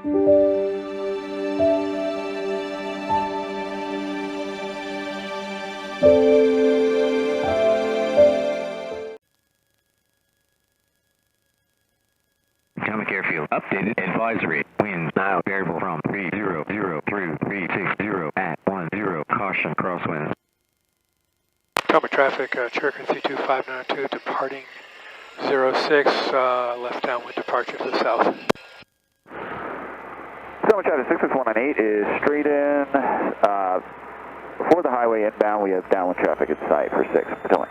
Potomac Airfield, updated advisory. Winds now variable from 300 through 360 at 10. Caution crosswinds. Potomac traffic, Cherokee 32592 departing 06, left downwind departure to the south. Potomac traffic 66198 is straight in. Before the highway inbound, we have downwind traffic at sight for 6, Potomac.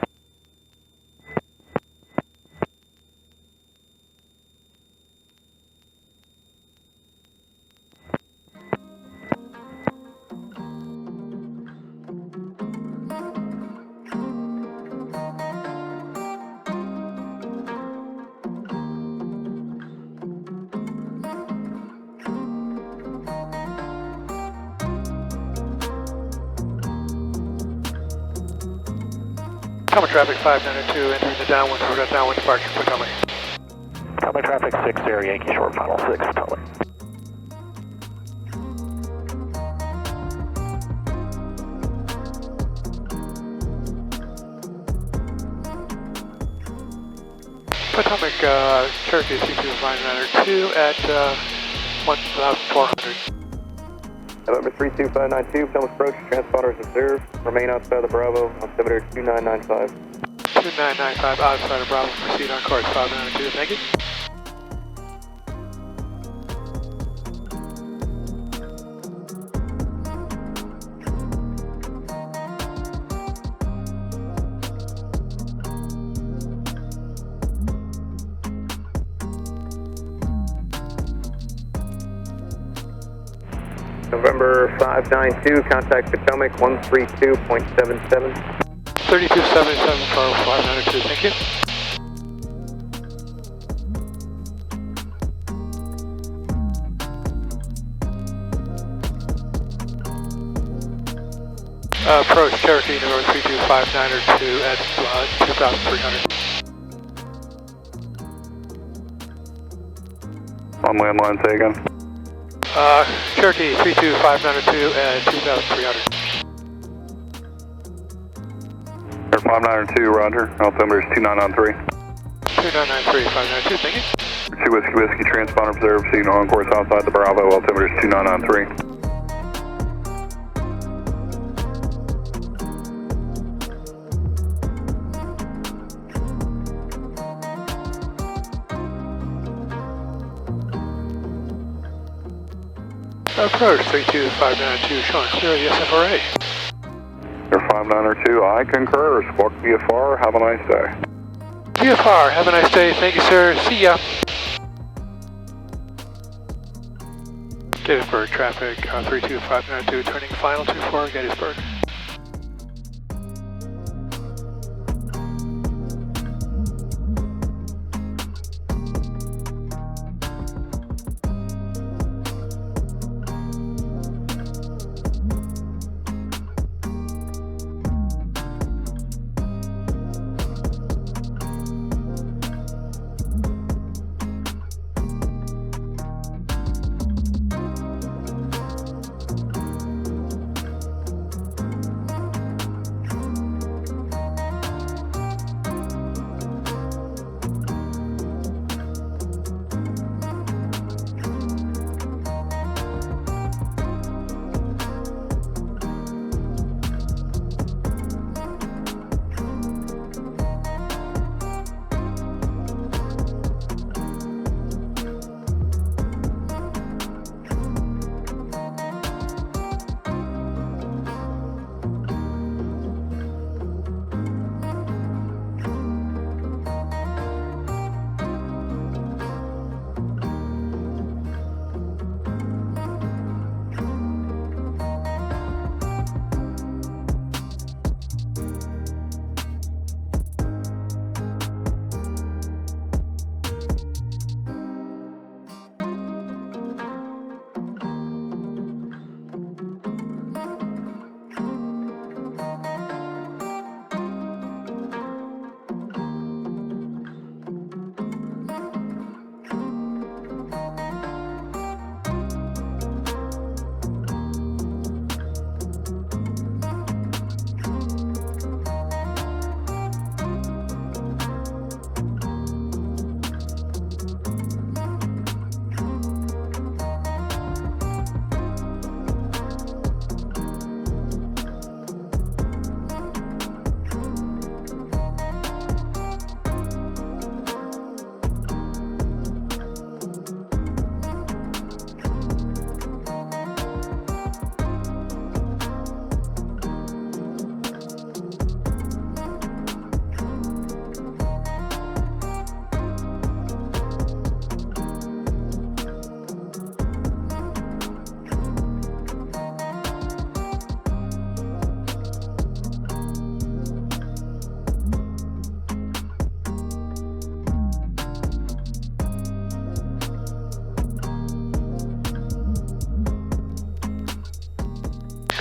Potomac traffic 592 entering the downwind for downwind departure Potomac. Potomac traffic 60 Yankee short final 6, Potomac. Potomac, Cherokee 32592 at 1,400. November 32592, Potomac approach, transponders observed. Remain outside the Bravo, altimeter 2995. 2995 outside of Bravo, proceed on course 592, thank you. November 592, contact Potomac 132.77. 3277 for 592, thank you. Approach Cherokee November 32592 at 2,300. On landline, say again. Cherokee 32592 at 2,300. Air 592, roger. Altimeter is 2993. 2993, 592, thank you. 2 Whiskey Whiskey, transponder observed, signal on course outside the Bravo, altimeter is 2993. Approach 32592, showing clear the SFRA. Air 592, I concur. Squawk VFR, have a nice day. VFR, have a nice day, thank you sir, see ya. Gettysburg traffic, 32592, turning final 24 Gettysburg.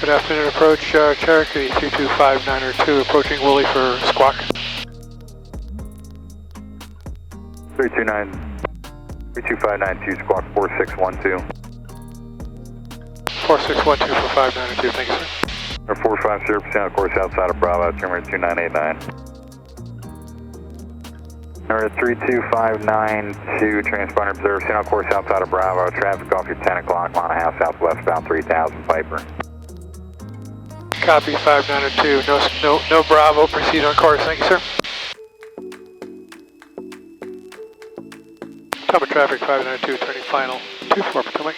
Good afternoon, approach Cherokee 325-902, approaching Woolley for squawk. 32592, squawk 4612. 4612 for 592, thank you, sir. 450%, of course, outside of Bravo, terminator 2989. Number 32592, transponder observed, signal course outside of Bravo, traffic off your 10 o'clock, mile and a half southwest, bound 3000 Piper. Copy 592, no Bravo, proceed on course, thank you, sir. Top of traffic 592, turning final, 24 Potomac.